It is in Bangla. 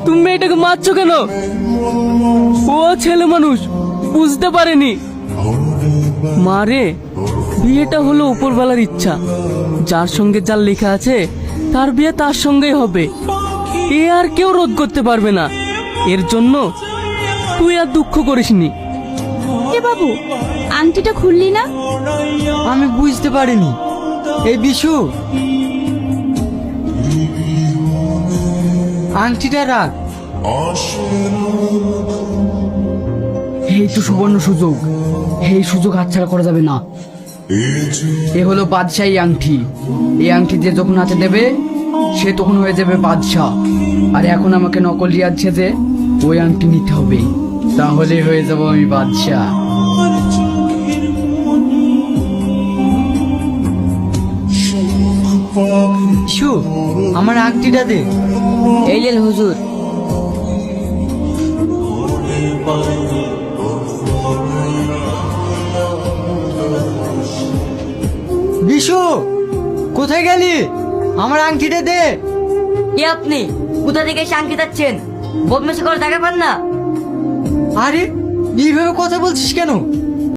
তুমি মেয়েটাকে মারছো কেন? ও ছেলে মানুষ, বুঝতে পারেনি। মারে, বিয়েটা হলো উপরওয়ালার ইচ্ছা। যার সঙ্গে যার লেখা আছে তার বিয়ে তার সঙ্গেই হবে। এ আর কেউ রোধ করতে পারবে না। এর জন্য তুই আর দুঃখ করিসনি। এ বাবু, আংটিটা খুললি না? আমি বুঝতে পারিনি। এই বিশু, আংটিটা রাখ। এই তো সুবর্ণ সুযোগ, এই সুযোগ হাতছাড়া করা যাবে না। এ হলো বাদশাহী আংটি। এই আংটি যে যখন হাতে দেবে সে তখন হয়ে যাবে বাদশাহ। আর এখন আমাকে নকল রিয়াজ সেজে ওই আংটি নিতে হবে, তাহলে হয়ে যাব আমি বাদশাহ। বিশু, আমার আংটিটা দে। এই লেন হুজুর। বিশু, কোথায় গেলি? আমার আংটিটা দে। কে আপনি? কোথা থেকে এসে আংটি যাচ্ছেন? বদমেশি করে দেখা পান না? আরে, এইভাবে কথা বলছিস কেন?